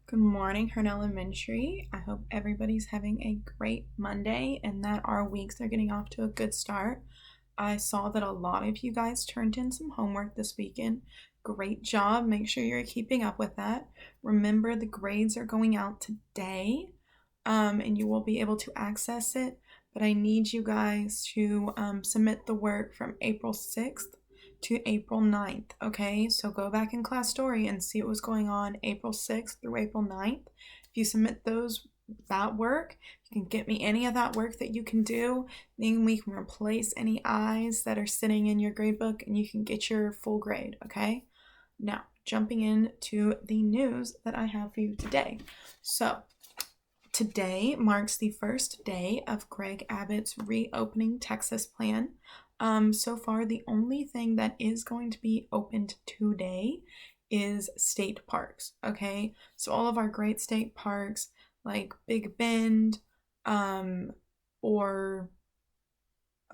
Good morning, Hearn Elementary. I hope everybody's having a great Monday and that our weeks are getting off to a good start. I saw that a lot of you guys turned in some homework this weekend. Great job. Make sure you're keeping up with that. Remember, the grades are going out today, and you will be able to access it. But I need you guys to submit the work from April 6th to April 9th. Okay, so go back in class story and see what was going on April 6th through April 9th. If you submit that work, you can get me any of that work that you can do. Then we can replace any I's that are sitting in your grade book and you can get your full grade. Okay, now jumping into the news that I have for you today. So today marks the first day of Greg Abbott's reopening Texas plan. So far, the only thing that is going to be opened today is state parks. Okay, so all of our great state parks like Big Bend, or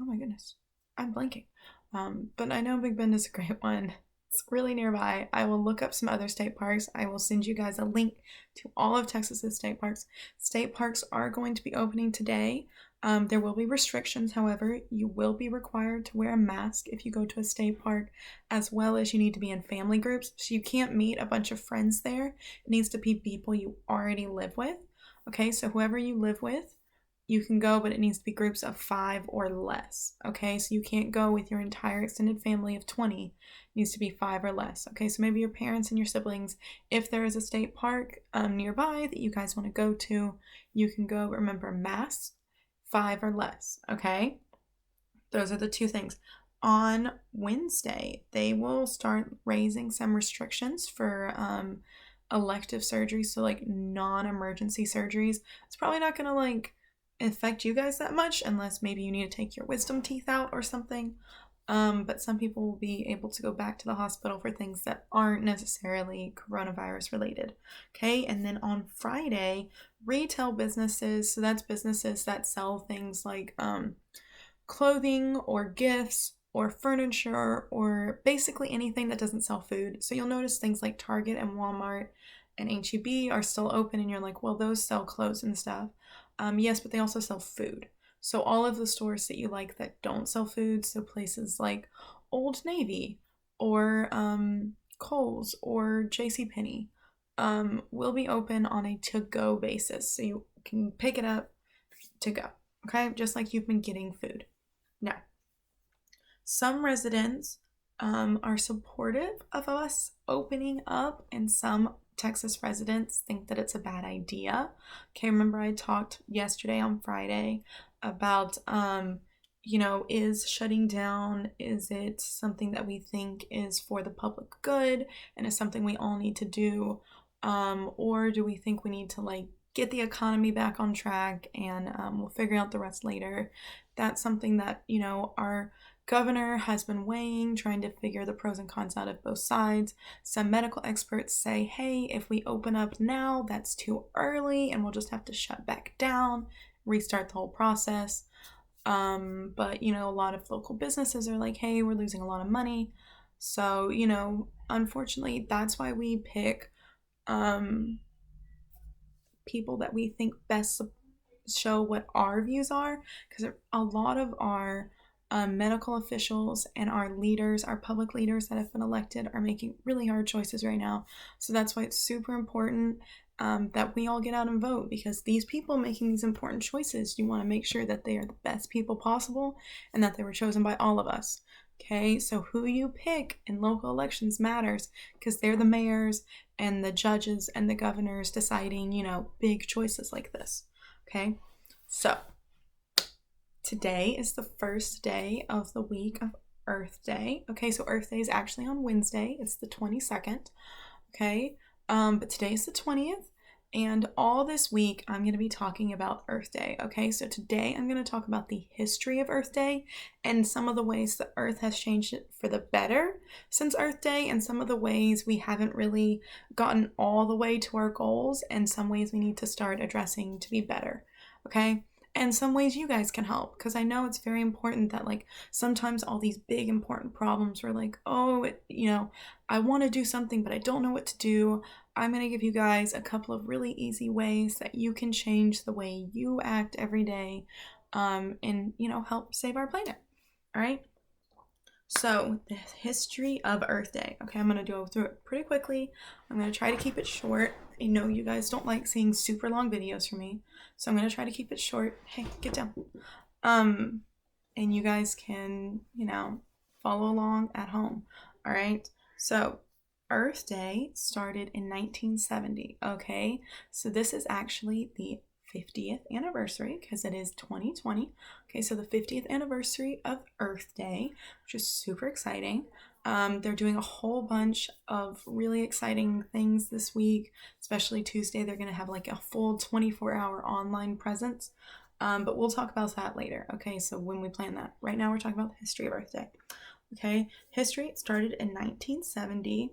oh my goodness, I'm blanking. But I know Big Bend is a great one. It's really nearby. I will look up some other state parks. I will send you guys a link to all of Texas's state parks. State parks are going to be opening today. There will be restrictions, however. You will be required to wear a mask if you go to a state park, as well as you need to be in family groups. So you can't meet a bunch of friends there. It needs to be people you already live with. Okay, so whoever you live with, you can go, but it needs to be groups of 5 or less. Okay, so you can't go with your entire extended family of 20. It needs to be 5 or less. Okay, so maybe your parents and your siblings, if there is a state park nearby that you guys want to go to, you can go. Remember, masks, 5 or less. Okay, those are the two things. On Wednesday, they will start raising some restrictions for elective surgeries, so like non-emergency surgeries. It's probably not gonna affect you guys that much unless maybe you need to take your wisdom teeth out or something. But some people will be able to go back to the hospital for things that aren't necessarily coronavirus related. Okay, and then on Friday, retail businesses, so that's businesses that sell things like clothing or gifts or furniture or basically anything that doesn't sell food. So you'll notice things like Target and Walmart and H-E-B are still open, and you're like, well, those sell clothes and stuff. Yes, but they also sell food. So all of the stores that you like that don't sell food, so places like Old Navy or Kohl's or JCPenney, will be open on a to-go basis. So you can pick it up to go, okay? Just like you've been getting food. Now, some residents are supportive of us opening up, and some Texas residents think that it's a bad idea. Okay, remember I talked yesterday on Friday about, is shutting down, is it something that we think is for the public good and is something we all need to do? Or do we think we need to get the economy back on track and we'll figure out the rest later? That's something that, our governor has been weighing, trying to figure the pros and cons out of both sides. Some medical experts say, hey, if we open up now, that's too early and we'll just have to shut back down, restart the whole process. But, a lot of local businesses are like, hey, we're losing a lot of money. So, unfortunately, that's why we pick people that we think best show what our views are, because a lot of our medical officials and our leaders, our public leaders that have been elected, are making really hard choices right now. So that's why it's super important that we all get out and vote, because these people making these important choices, you want to make sure that they are the best people possible and that they were chosen by all of us. Okay, so who you pick in local elections matters, because they're the mayors and the judges and the governors deciding, big choices like this. Okay, so today is the first day of the week of Earth Day. Okay, so Earth Day is actually on Wednesday. It's the 22nd. Okay, but today is the 20th. And all this week, I'm going to be talking about Earth Day. Okay, so today I'm going to talk about the history of Earth Day and some of the ways the Earth has changed it for the better since Earth Day, and some of the ways we haven't really gotten all the way to our goals, and some ways we need to start addressing to be better. Okay, and some ways you guys can help, because I know it's very important that sometimes all these big important problems are oh, I want to do something but I don't know what to do. I'm going to give you guys a couple of really easy ways that you can change the way you act every day, and, help save our planet. All right. So, the history of Earth Day. Okay, I'm going to go through it pretty quickly. I'm going to try to keep it short. I know you guys don't like seeing super long videos from me, so I'm going to try to keep it short. Hey, get down. And you guys can, follow along at home. All right. So, Earth Day started in 1970. Okay. So, this is actually the 50th anniversary because it is 2020. Okay, so the 50th anniversary of Earth Day, which is super exciting. They're doing a whole bunch of really exciting things this week, especially Tuesday. They're going to have like a full 24-hour online presence. But we'll talk about that later. Okay, so when we plan that. Right now, we're talking about the history of Earth Day. Okay, history started in 1970.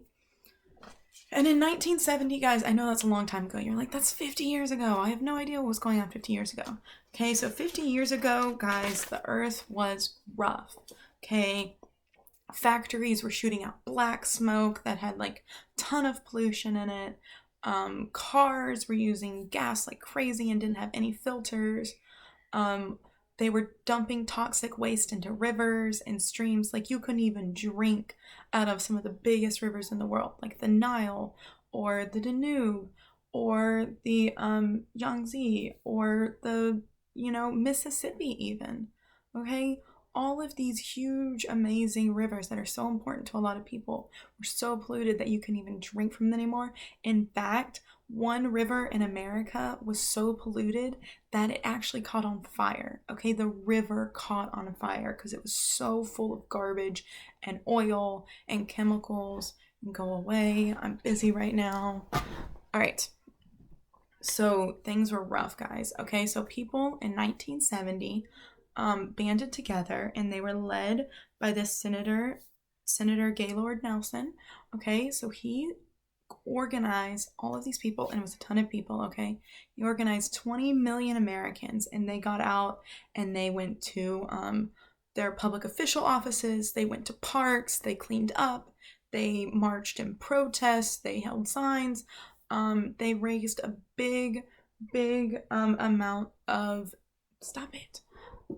And in 1970, guys, I know that's a long time ago. You're like, that's 50 years ago. I have no idea what was going on 50 years ago. Okay, so 50 years ago, guys, the earth was rough. Okay, factories were shooting out black smoke that had like a ton of pollution in it. Cars were using gas like crazy and didn't have any filters. They were dumping toxic waste into rivers and streams. Like you couldn't even drink out of some of the biggest rivers in the world, like the Nile or the Danube or the Yangtze or the, Mississippi even. Okay? All of these huge, amazing rivers that are so important to a lot of people were so polluted that you couldn't even drink from them anymore. In fact, one river in America was so polluted that it actually caught on fire. Okay, the river caught on fire because it was so full of garbage and oil and chemicals. Go away, I'm busy right now. All right, so things were rough, guys. Okay, so people in 1970 banded together and they were led by this Senator Gaylord Nelson. Okay, so he organized all of these people, and it was a ton of people. Okay, he organized 20 million Americans, and they got out and they went to their public official offices, they went to parks, they cleaned up, they marched in protests, they held signs. They raised a big amount of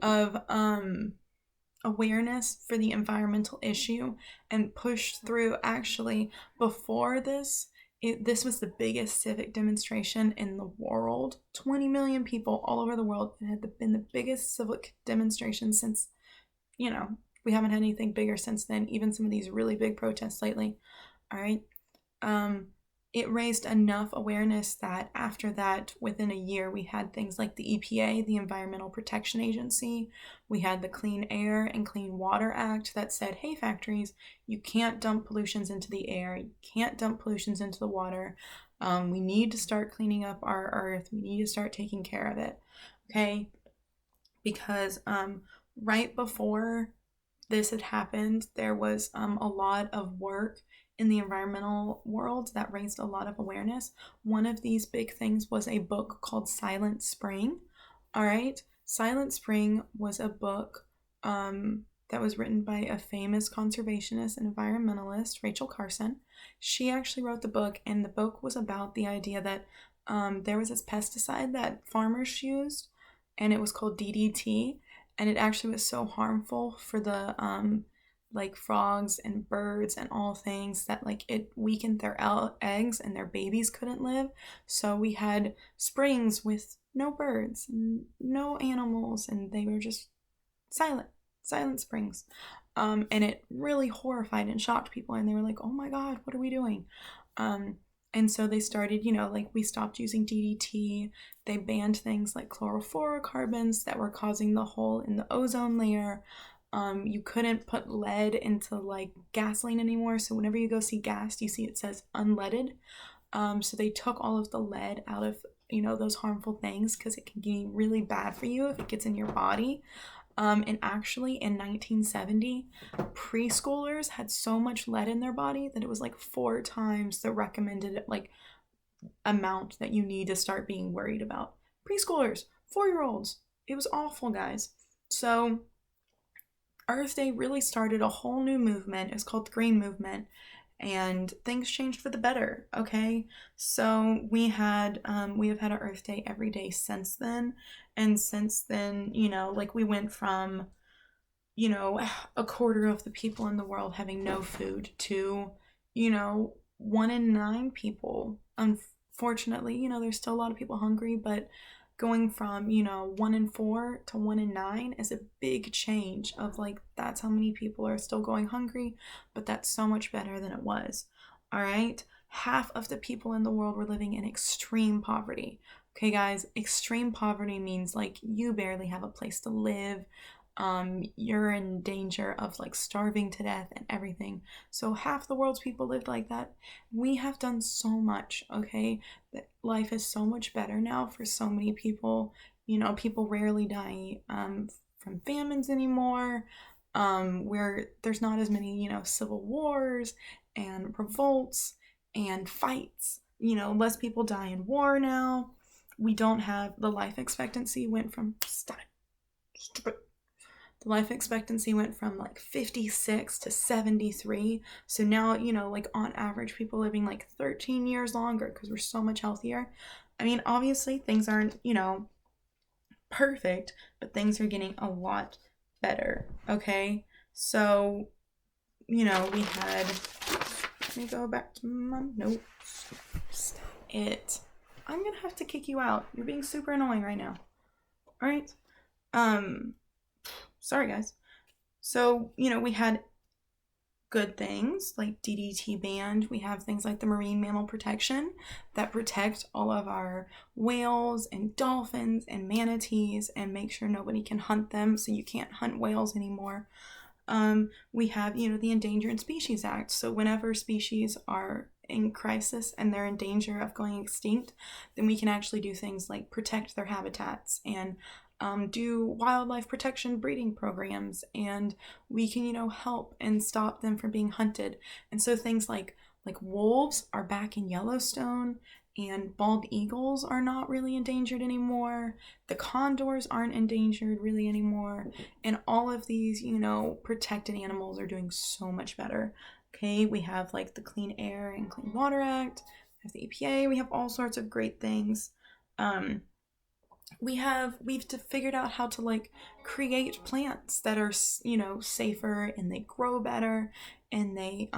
of awareness for the environmental issue and pushed through. Actually, before this, this was the biggest civic demonstration in the world. 20 million people all over the world. It had been the biggest civic demonstration since, we haven't had anything bigger since then, even some of these really big protests lately. All right. It raised enough awareness that after that, within a year, we had things like the EPA, the Environmental Protection Agency. We had the Clean Air and Clean Water Act that said, hey, factories, you can't dump pollutions into the air. You can't dump pollutions into the water. We need to start cleaning up our earth. We need to start taking care of it. Okay? Because right before this had happened, there was a lot of work in the environmental world that raised a lot of awareness. One of these big things was a book called Silent Spring. All right. Silent Spring was a book that was written by a famous conservationist and environmentalist, Rachel Carson. She actually wrote the book, and the book was about the idea that there was this pesticide that farmers used, and it was called DDT, and it actually was so harmful for the like frogs and birds and all things that like it weakened their eggs and their babies couldn't live. So we had springs with no birds and no animals, and they were just silent springs. And it really horrified and shocked people, and they were like, oh my god, what are we doing? And so they started, like we stopped using DDT. They banned things like chlorofluorocarbons that were causing the hole in the ozone layer. You couldn't put lead into like gasoline anymore. So whenever you go see gas, you see it says unleaded. So they took all of the lead out of, those harmful things because it can be really bad for you if it gets in your body. And actually in 1970, preschoolers had so much lead in their body that it was like 4 times the recommended like amount that you need to start being worried about. Preschoolers, 4-year-olds. It was awful, guys. So Earth Day really started a whole new movement. It's called the Green Movement. and things changed for the better. Okay, so we have had our Earth Day every day since then, and since then, like we went from a quarter of the people in the world having no food to 1 in 9 people. Unfortunately, there's still a lot of people hungry, but going from 1 in 4 to 1 in 9 is a big change. Of like, that's how many people are still going hungry, but that's so much better than it was. All right, half of the people in the world were living in extreme poverty. Okay, guys, extreme poverty means like you barely have a place to live. You're in danger of like starving to death and everything. So half the world's people lived like that. We have done so much, okay? That life is so much better now for so many people. People rarely die from famines anymore. Where there's not as many, civil wars and revolts and fights. Less people die in war now. We don't have the life expectancy went from the life expectancy went from like 56 to 73. So now, like on average, people living like 13 years longer because we're so much healthier. I mean, obviously, things aren't, perfect, but things are getting a lot better. Okay. So, we had, let me go back to my notes. Stop it. I'm going to have to kick you out. You're being super annoying right now. All right. Sorry, guys. So, we had good things like DDT band. We have things like the marine mammal protection that protect all of our whales and dolphins and manatees and make sure nobody can hunt them, so you can't hunt whales anymore. We have, the Endangered Species Act. So whenever species are in crisis and they're in danger of going extinct, then we can actually do things like protect their habitats and do wildlife protection breeding programs, and we can help and stop them from being hunted. And so things like wolves are back in Yellowstone, and bald eagles are not really endangered anymore. The condors aren't endangered really anymore, and all of these protected animals are doing so much better. Okay, we have like the Clean Air and Clean Water Act, we have the EPA, we have all sorts of great things. We've figured out how to like create plants that are safer, and they grow better, and they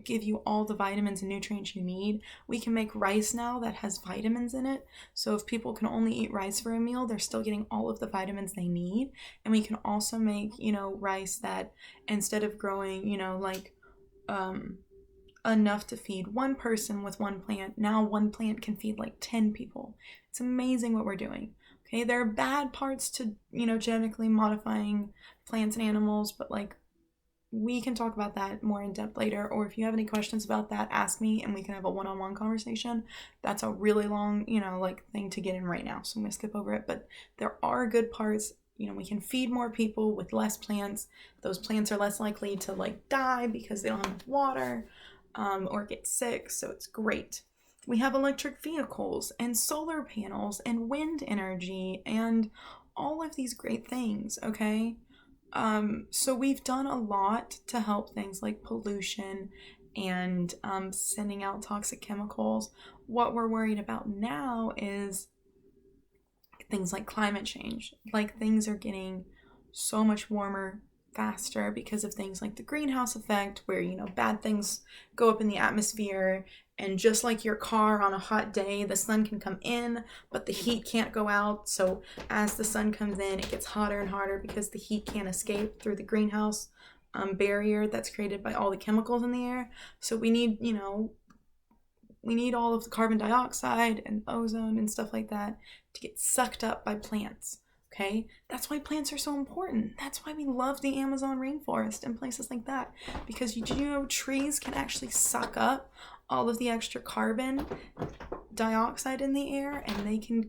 give you all the vitamins and nutrients you need. We can make rice now that has vitamins in it, so if people can only eat rice for a meal, they're still getting all of the vitamins they need. And we can also make rice that, instead of growing enough to feed one person with one plant, now one plant can feed like 10 people. It's amazing what we're doing. Okay, there are bad parts to, genetically modifying plants and animals, but like we can talk about that more in depth later. Or if you have any questions about that, ask me and we can have a one-on-one conversation. That's a really long, thing to get in right now. So I'm gonna skip over it, but there are good parts. We can feed more people with less plants. Those plants are less likely to like die because they don't have water or get sick. So it's great. We have electric vehicles and solar panels and wind energy and all of these great things, okay? So we've done a lot to help things like pollution and sending out toxic chemicals. What we're worried about now is things like climate change. Like, things are getting so much warmer faster because of things like the greenhouse effect, where bad things go up in the atmosphere, and just like your car on a hot day, the sun can come in but the heat can't go out. So as the sun comes in, it gets hotter and hotter because the heat can't escape through the greenhouse barrier that's created by all the chemicals in the air. So we need all of the carbon dioxide and ozone and stuff like that to get sucked up by plants. Okay, that's why plants are so important. That's why we love the Amazon rainforest and places like that, because trees can actually suck up all of the extra carbon dioxide in the air, and they can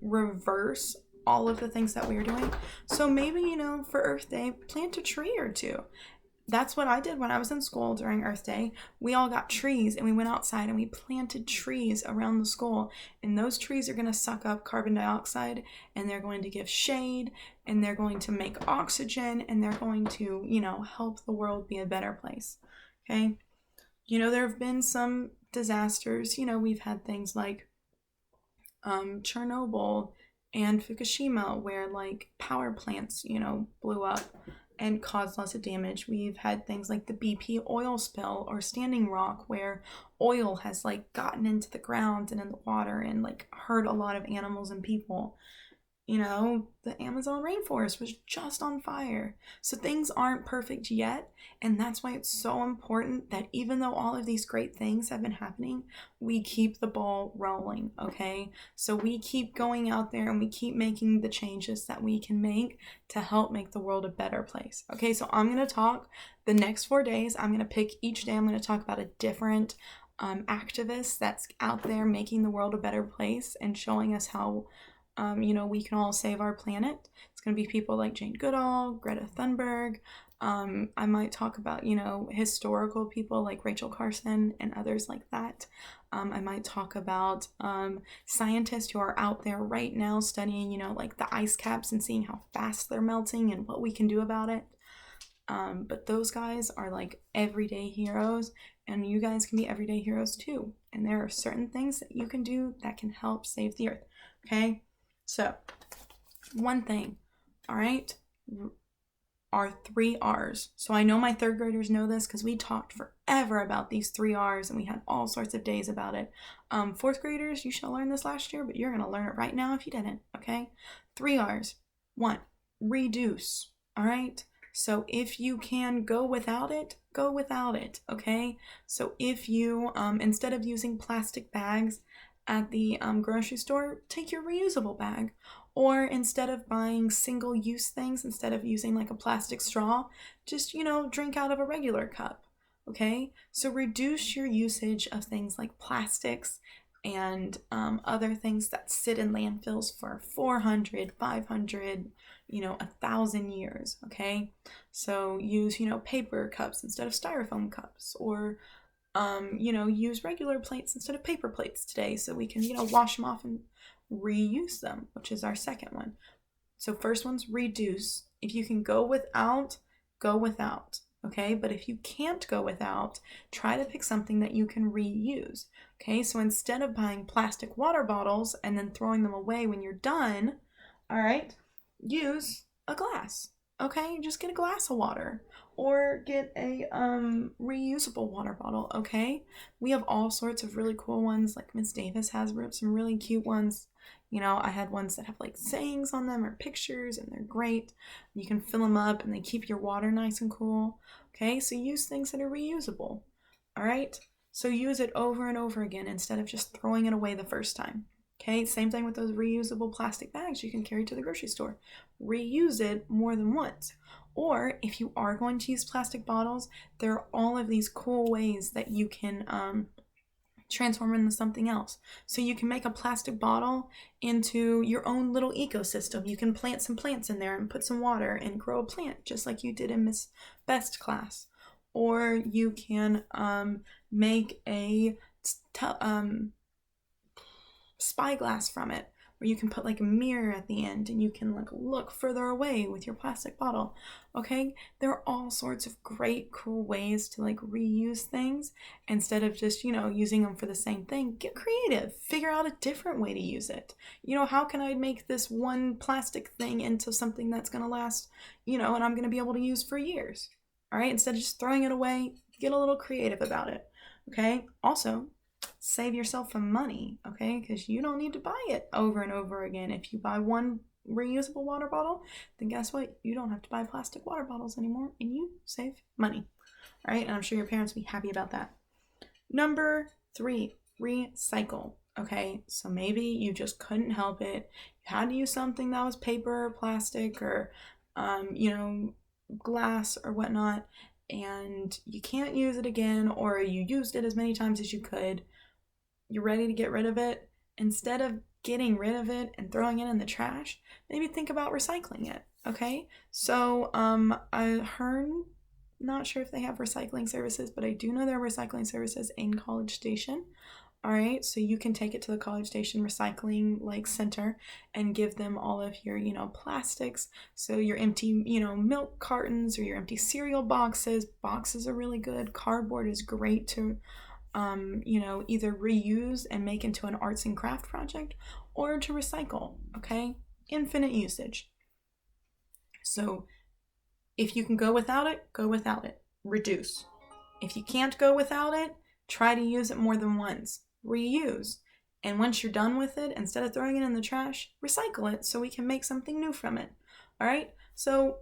reverse all of the things that we are doing. So maybe for Earth Day, plant a tree or two. That's what I did when I was in school during Earth Day. We all got trees and we went outside and we planted trees around the school. And those trees are going to suck up carbon dioxide, and they're going to give shade, and they're going to make oxygen, and they're going to, help the world be a better place. Okay? There have been some disasters. We've had things like Chernobyl and Fukushima, where like power plants, blew up and caused lots of damage. We've had things like the BP oil spill or Standing Rock, where oil has like gotten into the ground and in the water and like hurt a lot of animals and people. The Amazon rainforest was just on fire. So things aren't perfect yet. And that's why it's so important that even though all of these great things have been happening, we keep the ball rolling, okay? So we keep going out there and we keep making the changes that we can make to help make the world a better place, okay? So I'm going to talk the next 4 days. I'm going to pick each day, I'm going to talk about a different activist that's out there making the world a better place and showing us how we can all save our planet. It's going to be people like Jane Goodall, Greta Thunberg. I might talk about, historical people like Rachel Carson and others like that. I might talk about scientists who are out there right now studying, like the ice caps and seeing how fast they're melting and what we can do about it. But those guys are like everyday heroes, and you guys can be everyday heroes too. And there are certain things that you can do that can help save the earth. Okay? So, one thing, all right, are 3 R's. So I know my 3rd graders know this because we talked forever about these 3 R's and we had all sorts of days about it. 4th graders, you should have learned this last year, but you're going to learn it right now if you didn't, okay? 3 R's. 1, reduce, all right? So if you can go without it, okay? So if you, instead of using plastic bags at the grocery store, take your reusable bag. Or instead of buying single-use things, instead of using like a plastic straw, just, drink out of a regular cup, okay? So reduce your usage of things like plastics and other things that sit in landfills for 400, 500, 1,000 years, okay? So use, paper cups instead of styrofoam cups, or use regular plates instead of paper plates today so we can, wash them off and reuse them, which is our second one. So first one's reduce. If you can go without, okay? But if you can't go without, try to pick something that you can reuse, okay? So instead of buying plastic water bottles and then throwing them away when you're done, all right, use a glass, okay? Just get a glass of water or get a reusable water bottle, okay? We have all sorts of really cool ones, like Miss Davis has some really cute ones. I had ones that have like sayings on them or pictures, and they're great. You can fill them up and they keep your water nice and cool, okay? So use things that are reusable, all right? So use it over and over again instead of just throwing it away the first time. Okay, same thing with those reusable plastic bags you can carry to the grocery store. Reuse it more than once. Or if you are going to use plastic bottles, there are all of these cool ways that you can transform into something else. So you can make a plastic bottle into your own little ecosystem. You can plant some plants in there and put some water and grow a plant, just like you did in Miss Best class. Or you can make a spyglass from it, where you can put like a mirror at the end and you can like look further away with your plastic bottle, okay? There are all sorts of great cool ways to like reuse things instead of just, using them for the same thing. Get creative, figure out a different way to use it. How can I make this one plastic thing into something that's going to last, and I'm going to be able to use for years, all right? Instead of just throwing it away, get a little creative about it, okay? Also, save yourself some money, okay? Because you don't need to buy it over and over again. If you buy one reusable water bottle, then guess what? You don't have to buy plastic water bottles anymore, and you save money, all right? And I'm sure your parents will be happy about that. Number 3, recycle, okay? So maybe you just couldn't help it. You had to use something that was paper or plastic or, glass or whatnot, and you can't use it again, or you used it as many times as you could. You're ready to get rid of it. Instead of getting rid of it and throwing it in the trash, maybe think about recycling it, okay? So I heard, not sure if they have recycling services, but I do know there are recycling services in College Station. All right, so you can take it to the College Station recycling like center and give them all of your, plastics. So your empty, milk cartons or your empty cereal boxes. Boxes are really good. Cardboard is great to, either reuse and make into an arts and craft project or to recycle. Okay, infinite usage. So if you can go without it, go without it. Reduce. If you can't go without it, try to use it more than once. Reuse. And once you're done with it, instead of throwing it in the trash, recycle it so we can make something new from it. All right? So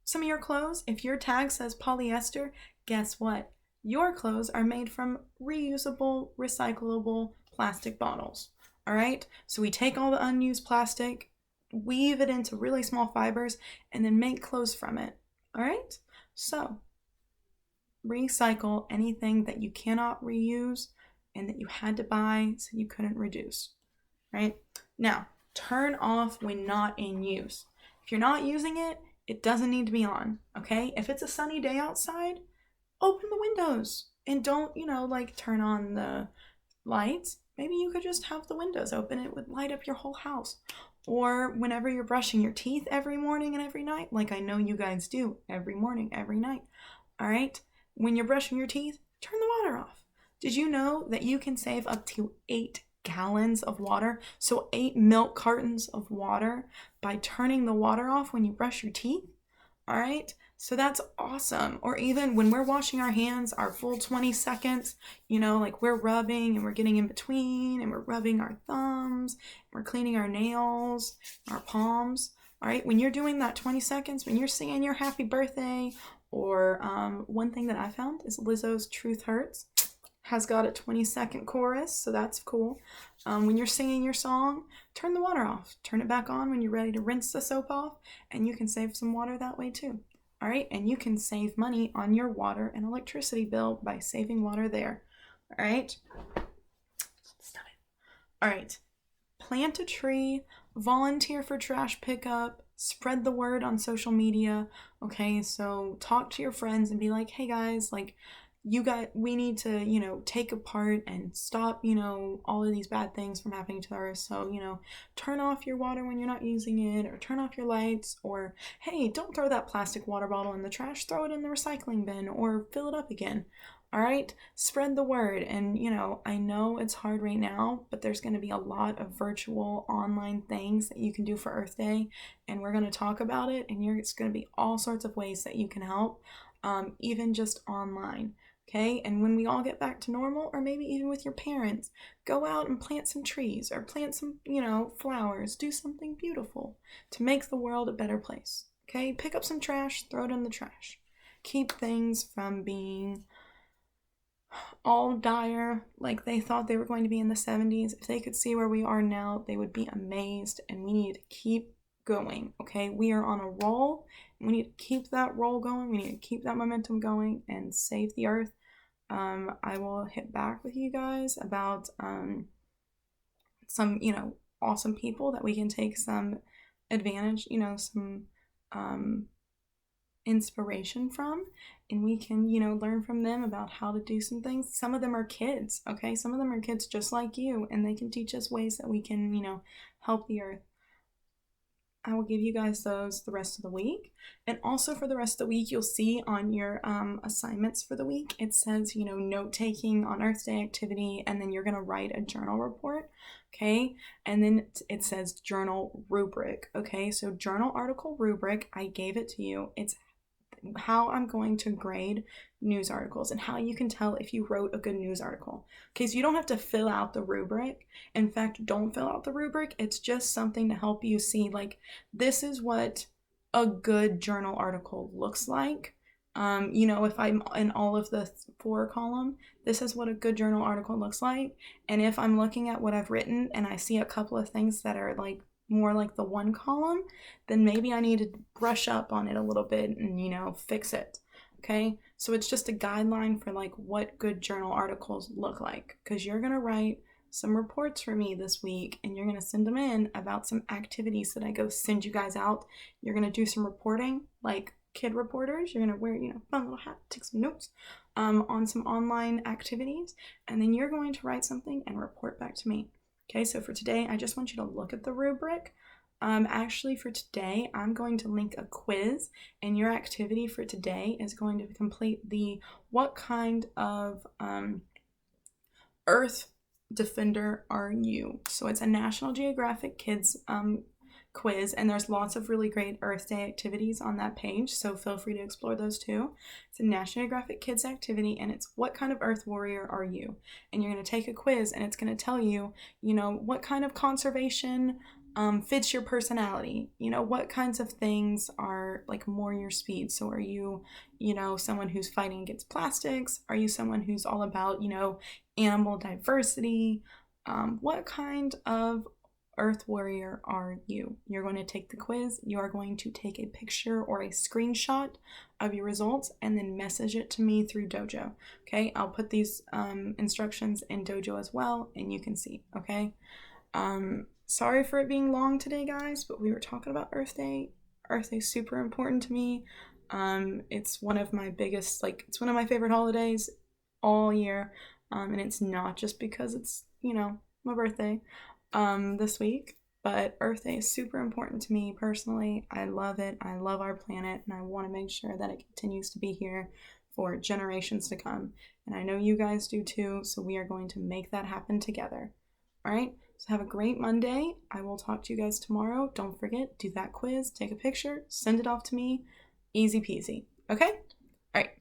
some of your clothes, if your tag says polyester, guess what? Your clothes are made from reusable, recyclable plastic bottles. All right? So we take all the unused plastic, weave it into really small fibers, and then make clothes from it. All right? So recycle anything that you cannot reuse and that you had to buy so you couldn't reduce, right? Now, turn off when not in use. If you're not using it, it doesn't need to be on, okay? If it's a sunny day outside, open the windows and don't, turn on the lights. Maybe you could just have the windows open. It would light up your whole house. Or whenever you're brushing your teeth every morning and every night, like I know you guys do every morning, every night, all right? When you're brushing your teeth, turn the water off. Did you know that you can save up to 8 gallons of water? So 8 milk cartons of water by turning the water off when you brush your teeth? All right, so that's awesome. Or even when we're washing our hands, our full 20 seconds, like we're rubbing and we're getting in between and we're rubbing our thumbs, we're cleaning our nails, our palms. All right, when you're doing that 20 seconds, when you're singing your happy birthday, or one thing that I found is Lizzo's Truth Hurts has got a 20-second chorus, so that's cool. When you're singing your song, turn the water off. Turn it back on when you're ready to rinse the soap off, and you can save some water that way too. All right, and you can save money on your water and electricity bill by saving water there. All right? Stop it. All right, plant a tree, volunteer for trash pickup, spread the word on social media. Okay, so talk to your friends and be like, hey guys, like we need to, take apart and stop, all of these bad things from happening to Earth. So, turn off your water when you're not using it, or turn off your lights, or hey, don't throw that plastic water bottle in the trash, throw it in the recycling bin or fill it up again. All right, spread the word. And, I know it's hard right now, but there's going to be a lot of virtual online things that you can do for Earth Day. And we're going to talk about it. And it's going to be all sorts of ways that you can help, even just online. Okay, and when we all get back to normal, or maybe even with your parents, go out and plant some trees or plant some, flowers. Do something beautiful to make the world a better place. Okay, pick up some trash, throw it in the trash. Keep things from being all dire like they thought they were going to be in the 70s. If they could see where we are now, they would be amazed, and we need to keep going. Okay, we are on a roll. We need to keep that roll going. We need to keep that momentum going and save the earth. I will hit back with you guys about some awesome people that we can take some advantage, some inspiration from, and we can learn from them about how to do some things. Some of them are kids, okay? Some of them are kids just like you, and they can teach us ways that we can help the earth. I will give you guys those the rest of the week. And also for the rest of the week, you'll see on your assignments for the week, it says, note-taking on Earth Day activity, and then you're going to write a journal report, okay? And then it says journal rubric, okay? So journal article rubric, I gave it to you. It's how I'm going to grade news articles and how you can tell if you wrote a good news article. Okay, so you don't have to fill out the rubric. In fact, don't fill out the rubric. It's just something to help you see, like, this is what a good journal article looks like. If I'm in all of the 4 column, this is what a good journal article looks like. And if I'm looking at what I've written and I see a couple of things that are like more like the 1 column, then maybe I need to brush up on it a little bit and, fix it. Okay, so it's just a guideline for like what good journal articles look like, because you're going to write some reports for me this week and you're going to send them in about some activities that I go send you guys out. You're going to do some reporting, like kid reporters. You're gonna wear, fun little hat, take some notes on some online activities, and then you're going to write something and report back to me. Okay, so for today, I just want you to look at the rubric. Actually, for today, I'm going to link a quiz, and your activity for today is going to complete the what kind of Earth defender are you? So it's a National Geographic Kids quiz, and there's lots of really great Earth Day activities on that page, so feel free to explore those too. It's a National Geographic Kids activity, and it's what kind of Earth warrior are you? And you're going to take a quiz, and it's going to tell you, what kind of conservation fits your personality. What kinds of things are like more your speed. So are you, someone who's fighting against plastics? Are you someone who's all about, animal diversity? What kind of Earth warrior are you? You're going to take the quiz. You are going to take a picture or a screenshot of your results and then message it to me through Dojo. Okay, I'll put these instructions in Dojo as well, and you can see. Okay. Sorry for it being long today, guys, but we were talking about Earth Day. Earth Day is super important to me. It's one of my biggest, it's one of my favorite holidays all year. And it's not just because it's, my birthday this week, but Earth Day is super important to me personally. I love it. I love our planet, and I want to make sure that it continues to be here for generations to come. And I know you guys do too, so we are going to make that happen together. All right, so have a great Monday. I will talk to you guys tomorrow. Don't forget, do that quiz, take a picture, send it off to me. Easy peasy. Okay? All right.